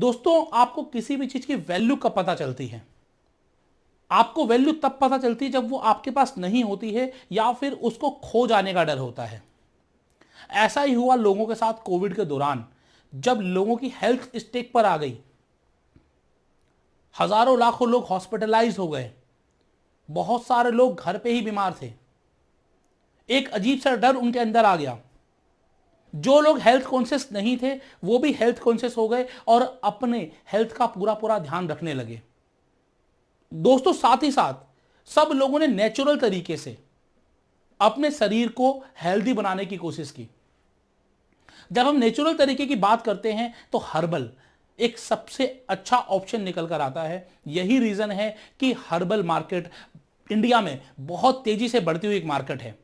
दोस्तों, आपको किसी भी चीज की वैल्यू कब पता चलती है? आपको वैल्यू तब पता चलती है जब वो आपके पास नहीं होती है या फिर उसको खो जाने का डर होता है। ऐसा ही हुआ लोगों के साथ कोविड के दौरान, जब लोगों की हेल्थ स्टेक पर आ गई, हजारों लाखों लोग हॉस्पिटलाइज हो गए, बहुत सारे लोग घर पे ही बीमार थे, एक अजीब सा डर उनके अंदर आ गया। जो लोग हेल्थ कॉन्शियस नहीं थे वो भी हेल्थ कॉन्शियस हो गए और अपने हेल्थ का पूरा पूरा ध्यान रखने लगे। दोस्तों, साथ ही साथ सब लोगों ने नेचुरल तरीके से अपने शरीर को हेल्दी बनाने की कोशिश की। जब हम नेचुरल तरीके की बात करते हैं तो हर्बल एक सबसे अच्छा ऑप्शन निकल कर आता है। यही रीजन है कि हर्बल मार्केट इंडिया में बहुत तेजी से बढ़ती हुई एक मार्केट है।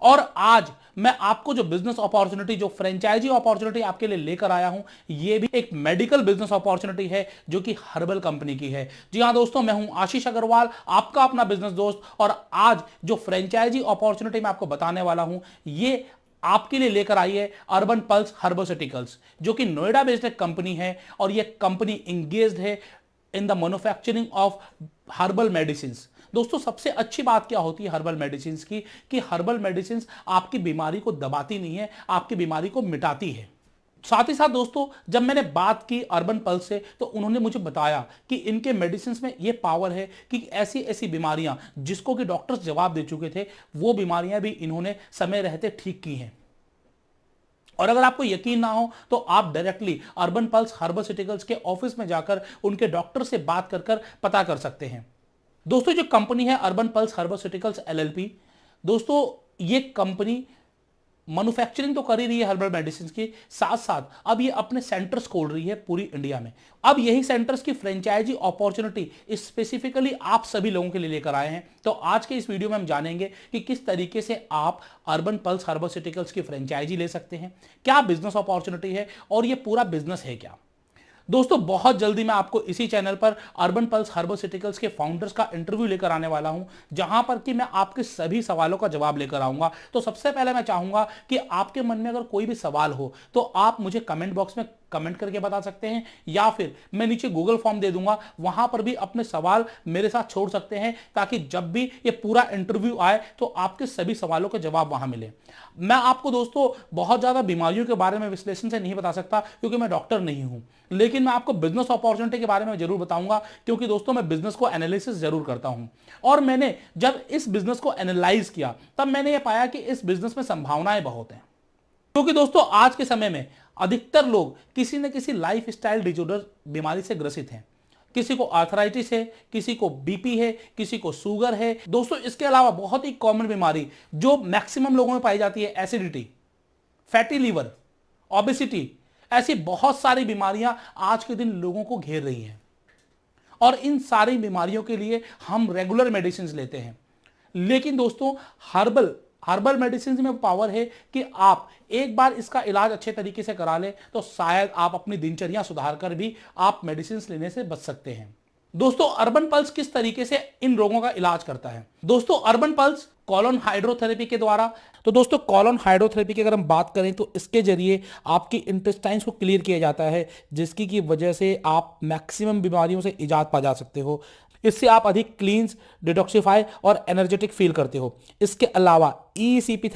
और आज मैं आपको जो बिजनेस अपॉर्चुनिटी, जो फ्रेंचाइजी अपॉर्चुनिटी आपके लिए लेकर आया हूं, यह भी एक मेडिकल बिजनेस अपॉर्चुनिटी है जो कि हर्बल कंपनी की है। जी हां दोस्तों, मैं हूं आशीष अग्रवाल, आपका अपना बिजनेस दोस्त। और आज जो फ्रेंचाइजी अपॉर्चुनिटी मैं आपको बताने वाला हूं, ये आपके लिए लेकर आई है अर्बन पल्स हर्बोसिटिकल्स, जो कि नोएडा बेस्ड एक कंपनी है। और यह कंपनी इंगेज्ड है in the manufacturing of herbal medicine. दोस्तों, सबसे अच्छी बात क्या होती है हर्बल मेडिसिन की, कि हर्बल मेडिसिन आपकी बीमारी को दबाती नहीं है, आपकी बीमारी को मिटाती है। साथ ही साथ दोस्तों, जब मैंने बात की अर्बन पल्स से तो उन्होंने मुझे बताया कि इनके मेडिसिन में यह पावर है कि ऐसी ऐसी बीमारियां जिसको कि डॉक्टर्स जवाब दे चुके थे, वो बीमारियां भी इन्होंने समय रहते ठीक की हैं। और अगर आपको यकीन ना हो तो आप डायरेक्टली अर्बन पल्स हर्बोसिटिकल्स के ऑफिस में जाकर उनके डॉक्टर से बात कर पता कर सकते हैं। दोस्तों, जो कंपनी है अर्बन पल्स हर्बोसिटिकल्स एलएलपी, दोस्तों ये कंपनी मैन्युफैक्चरिंग तो कर ही रही है हर्बल मेडिसिन की, साथ साथ अब ये अपने सेंटर्स खोल रही है पूरी इंडिया में। अब यही सेंटर्स की फ्रेंचाइजी अपॉर्चुनिटी स्पेसिफिकली आप सभी लोगों के लिए लेकर आए हैं। तो आज के इस वीडियो में हम जानेंगे कि किस तरीके से आप अर्बन पल्स हर्बोसिटिकल्स की फ्रेंचाइजी ले सकते हैं, क्या बिजनेस अपॉर्चुनिटी है और ये पूरा बिजनेस है क्या। दोस्तों, बहुत जल्दी मैं आपको इसी चैनल पर अर्बन पल्स हर्बोसिटिकल्स के फाउंडर्स का इंटरव्यू लेकर आने वाला हूं, जहां पर कि मैं आपके सभी सवालों का जवाब लेकर आऊंगा। तो सबसे पहले मैं चाहूंगा कि आपके मन में अगर कोई भी सवाल हो तो आप मुझे कमेंट बॉक्स में कमेंट करके बता सकते हैं, या फिर मैं नीचे गूगल फॉर्म दे दूंगा, वहां पर भी अपने सवाल मेरे साथ छोड़ सकते हैं, ताकि जब भी ये पूरा इंटरव्यू आए तो आपके सभी सवालों के जवाब वहां मिले। मैं आपको दोस्तों बहुत ज्यादा बीमारियों के बारे में विश्लेषण से नहीं बता सकता, क्योंकि मैं डॉक्टर नहीं हूं, लेकिन मैं आपको बिजनेस अपॉर्चुनिटी के बारे में जरूर बताऊंगा, क्योंकि दोस्तों मैं बिजनेस को एनालिसिस जरूर करता हूं। और मैंने जब इस बिजनेस को एनालाइज किया तब मैंने यह पाया कि इस बिजनेस में संभावनाएं बहुत हैं। क्योंकि दोस्तों आज के समय में अधिकतर लोग किसी न किसी लाइफ स्टाइल डिसऑर्डर बीमारी से ग्रसित हैं। किसी को आर्थराइटिस है, किसी को बीपी है, किसी को शुगर है। दोस्तों, इसके अलावा बहुत ही कॉमन बीमारी जो मैक्सिमम लोगों में पाई जाती है, एसिडिटी, फैटी लीवर, ओबेसिटी, ऐसी बहुत सारी बीमारियां आज के दिन लोगों को घेर रही हैं। और इन सारी बीमारियों के लिए हम रेगुलर मेडिसिन लेते हैं। लेकिन दोस्तों, हर्बल मेडिसिन में पावर है कि आप एक बार इसका इलाज अच्छे तरीके से करा लें तो शायद आप अपनी दिनचर्या सुधार कर भी आप मेडिसिन लेने से बच सकते हैं। दोस्तों, अर्बन पल्स किस तरीके से इन रोगों का इलाज करता है? दोस्तों, अर्बन पल्स कॉलन हाइड्रोथेरेपी के द्वारा, तो दोस्तों कॉलन हाइड्रोथेरेपी की अगर हम बात करें तो इसके जरिए आपकी इंटेस्टाइन्स को क्लियर किया जाता है, जिसकी की वजह से आप मैक्सिमम बीमारियों से इजाद पा जा सकते हो। इससे आप अधिक क्लींस, डिटॉक्सिफाई और एनर्जेटिक फील करते हो। इसके अलावा ईसीपी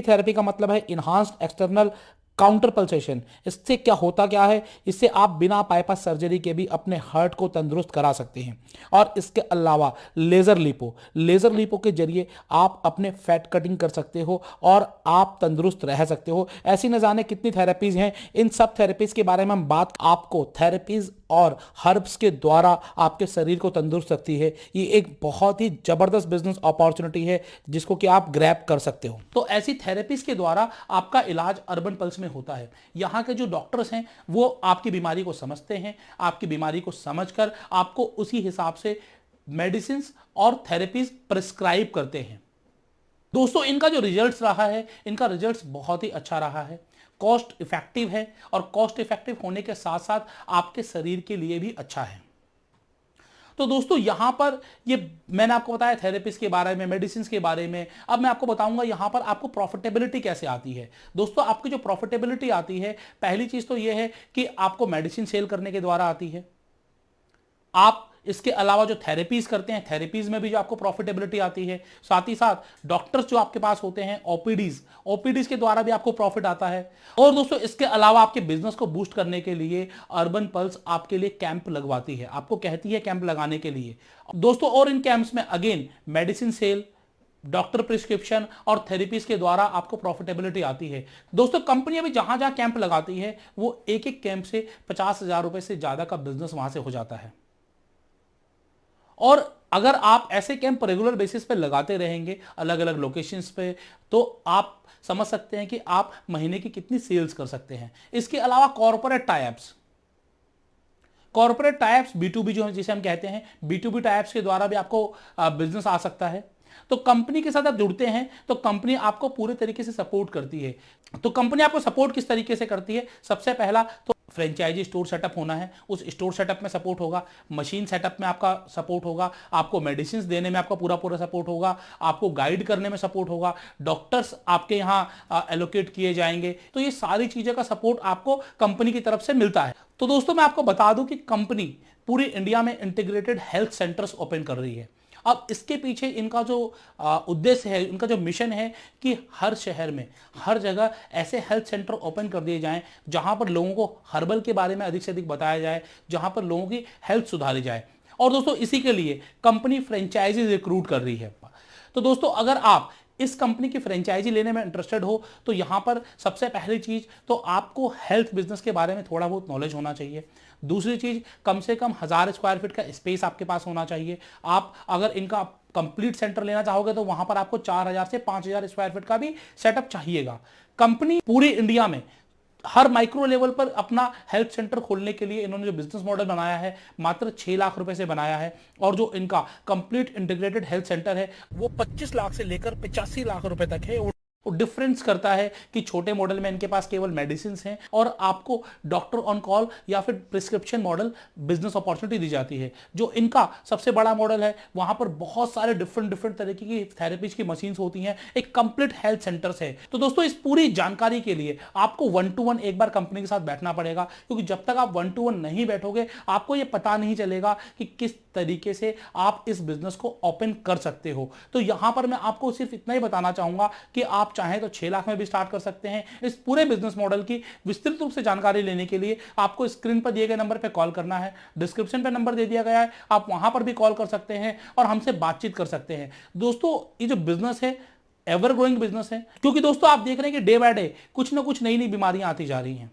थेरेपी का मतलब है इन्हांस्ड एक्सटर्नल काउंटर पल्सेशन। इससे क्या है, इससे आप बिना बाईपास सर्जरी के भी अपने हार्ट को तंदुरुस्त करा सकते हैं। और इसके अलावा लेजर लिपो के जरिए आप अपने फैट कटिंग कर सकते हो और आप तंदुरुस्त रह सकते हो। ऐसी न जाने कितनी थेरेपीज हैं। इन सब थेरेपीज के बारे में हम बात आपको थेरेपीज और हर्ब्स के द्वारा आपके शरीर को तंदुरुस्त रखती है। ये एक बहुत ही जबरदस्त बिजनेस अपॉर्चुनिटी है जिसको कि आप ग्रैब कर सकते हो। तो ऐसी थेरेपीज के द्वारा आपका इलाज अर्बन पल्स में होता है। यहाँ के जो डॉक्टर्स हैं वो आपकी बीमारी को समझते हैं, आपकी बीमारी को समझकर आपको उसी हिसाब से मेडिसिन और थेरेपीज प्रिस्क्राइब करते हैं। दोस्तों, इनका जो रिजल्ट्स रहा है, इनका रिजल्ट्स बहुत ही अच्छा रहा है, कॉस्ट इफेक्टिव है, और कॉस्ट इफेक्टिव होने के साथ साथ आपके शरीर के लिए भी अच्छा है। तो दोस्तों यहां पर ये मैंने आपको बताया थेरेपिस्ट के बारे में, मेडिसिन के बारे में। अब मैं आपको बताऊंगा यहां पर आपको प्रॉफिटेबिलिटी कैसे आती है। दोस्तों आपकी जो प्रॉफिटेबिलिटी आती है, पहली चीज तो ये है कि आपको मेडिसिन सेल करने के द्वारा आती है। आप इसके अलावा जो थेरेपीज करते हैं, थेरेपीज में भी जो आपको प्रॉफिटेबिलिटी आती है। साथ ही साथ डॉक्टर्स जो आपके पास होते हैं, ओपीडीज के द्वारा भी आपको प्रॉफिट आता है। और दोस्तों इसके अलावा आपके बिजनेस को बूस्ट करने के लिए अर्बन पल्स आपके लिए कैंप लगवाती है, आपको कहती है कैंप लगाने के लिए दोस्तों। और इन कैंप्स में again medicine sale, doctor prescription और थेरेपीज के द्वारा आपको प्रॉफिटेबिलिटी आती है। दोस्तों कंपनी अभी जहां जहां कैंप लगाती है वो एक एक कैंप से 50,000 रुपए से ज्यादा का बिजनेस वहां से हो जाता है। और अगर आप ऐसे कैंप रेगुलर बेसिस पे लगाते रहेंगे अलग अलग लोकेशंस पे, तो आप समझ सकते हैं कि आप महीने की कितनी सेल्स कर सकते हैं। इसके अलावा कॉर्पोरेट टाइप्स B2B जो है जिसे हम कहते हैं, B2B टाइप्स के द्वारा भी आपको बिजनेस आ सकता है। तो कंपनी के साथ आप जुड़ते हैं तो कंपनी आपको पूरे तरीके से सपोर्ट करती है। तो कंपनी आपको सपोर्ट किस तरीके से करती है? सबसे पहला तो फ्रेंचाइजी स्टोर सेटअप होना है, उस स्टोर सेटअप में सपोर्ट होगा, मशीन सेटअप में आपका सपोर्ट होगा, आपको मेडिसिन देने में आपका पूरा पूरा सपोर्ट होगा, आपको गाइड करने में सपोर्ट होगा, डॉक्टर्स आपके यहाँ एलोकेट किए जाएंगे। तो ये सारी चीज़ें का सपोर्ट आपको कंपनी की तरफ से मिलता है। तो दोस्तों मैं आपको बता दूं कि कंपनी पूरी इंडिया में इंटीग्रेटेड हेल्थ सेंटर्स ओपन कर रही है। अब इसके पीछे इनका जो उद्देश्य है, इनका जो मिशन है कि हर शहर में हर जगह ऐसे हेल्थ सेंटर ओपन कर दिए जाएं जहां पर लोगों को हर्बल के बारे में अधिक से अधिक बताया जाए, जहां पर लोगों की हेल्थ सुधारी जाए। और दोस्तों इसी के लिए कंपनी फ्रेंचाइजी रिक्रूट कर रही है। तो दोस्तों अगर आप इस कंपनी की फ्रेंचाइजी लेने में इंटरेस्टेड हो तो यहां पर सबसे पहली चीज तो आपको हेल्थ बिजनेस के बारे में थोड़ा बहुत नॉलेज होना चाहिए। दूसरी चीज, कम से कम 1000 स्क्वायर फीट का स्पेस आपके पास होना चाहिए। आप अगर इनका कंप्लीट सेंटर लेना चाहोगे तो वहां पर आपको 4000 से 5000 स्क्वायर फीट का भी सेटअप चाहिएगा। कंपनी पूरी इंडिया में हर माइक्रो लेवल पर अपना हेल्थ सेंटर खोलने के लिए इन्होंने जो बिजनेस मॉडल बनाया है मात्र 6 लाख रुपए से बनाया है। और जो इनका कंप्लीट इंटीग्रेटेड हेल्थ सेंटर है वो 25 लाख से लेकर 85 लाख रुपए तक है। डिफरेंस करता है कि छोटे मॉडल में इनके पास केवल मेडिसिन हैं और आपको डॉक्टर ऑन कॉल या फिर प्रिस्क्रिप्शन मॉडल बिजनेस अपॉर्चुनिटी दी जाती है। जो इनका सबसे बड़ा मॉडल है वहां पर बहुत सारे डिफरेंट तरीके की थेरेपीज की मशीन्स होती हैं, एक कंप्लीट हेल्थ सेंटर्स है। तो दोस्तों इस पूरी जानकारी के लिए आपको 1-to-1 एक बार कंपनी के साथ बैठना पड़ेगा, क्योंकि जब तक आप 1-to-1 नहीं बैठोगे आपको यह पता नहीं चलेगा कि किस तरीके से आप इस बिजनेस को ओपन कर सकते हो। तो यहां पर मैं आपको सिर्फ इतना ही बताना चाहूंगा कि आप चाहें तो 6 लाख में भी स्टार्ट कर सकते हैं। इस पूरे बिजनेस मॉडल की विस्तृत रूप से जानकारी लेने के लिए आपको स्क्रीन पर दिए गए नंबर पर कॉल करना है, डिस्क्रिप्शन पर नंबर दे दिया गया है, आप वहां पर भी कॉल कर सकते हैं और हमसे बातचीत कर सकते हैं। दोस्तों ये जो बिजनेस है एवर ग्रोइंग बिजनेस है, क्योंकि दोस्तों आप देख रहे हैं कि डे बाय डे कुछ ना कुछ नई नई बीमारियां आती जा रही हैं।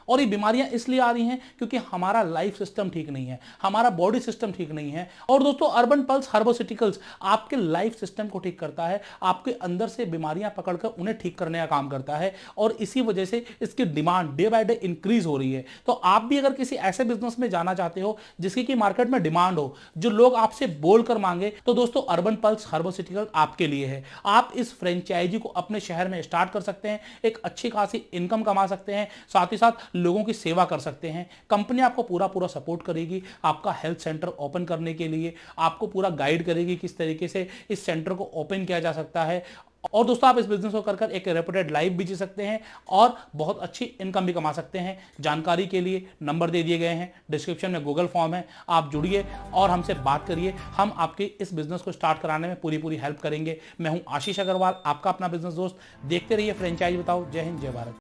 और ये बीमारियां इसलिए आ रही हैं क्योंकि हमारा लाइफ सिस्टम ठीक नहीं है, हमारा बॉडी सिस्टम ठीक नहीं है। और दोस्तों अर्बन पल्स हर्बोसिटिकल्स आपके लाइफ सिस्टम को ठीक करता है, आपके अंदर से बीमारियां पकड़कर उन्हें ठीक करने का काम करता है। और इसी वजह से इसकी demand day by day increase हो रही है। तो आप भी अगर किसी ऐसे बिजनेस में जाना चाहते हो जिसकी की मार्केट में डिमांड हो, जो लोग आपसे बोलकर मांगे, तो दोस्तों अर्बन पल्स हर्बोसिटिकल आपके लिए है। आप इस फ्रेंचाइजी को अपने शहर में स्टार्ट कर सकते हैं, एक अच्छी खासी इनकम कमा सकते हैं, साथ ही साथ लोगों की सेवा कर सकते हैं। कंपनी आपको पूरा पूरा सपोर्ट करेगी, आपका हेल्थ सेंटर ओपन करने के लिए आपको पूरा गाइड करेगी किस तरीके से इस सेंटर को ओपन किया जा सकता है। और दोस्तों आप इस बिजनेस को कर एक रेपुटेड लाइफ भी जी सकते हैं और बहुत अच्छी इनकम भी कमा सकते हैं। जानकारी के लिए नंबर दे दिए गए हैं, डिस्क्रिप्शन में गूगल फॉर्म है, आप जुड़िए और हमसे बात करिए। हम आपके इस बिजनेस को स्टार्ट कराने में पूरी पूरी हेल्प करेंगे। मैं हूं आशीष अग्रवाल, आपका अपना बिजनेस दोस्त। देखते रहिए फ्रेंचाइज बताओ। जय हिंद, जय भारत।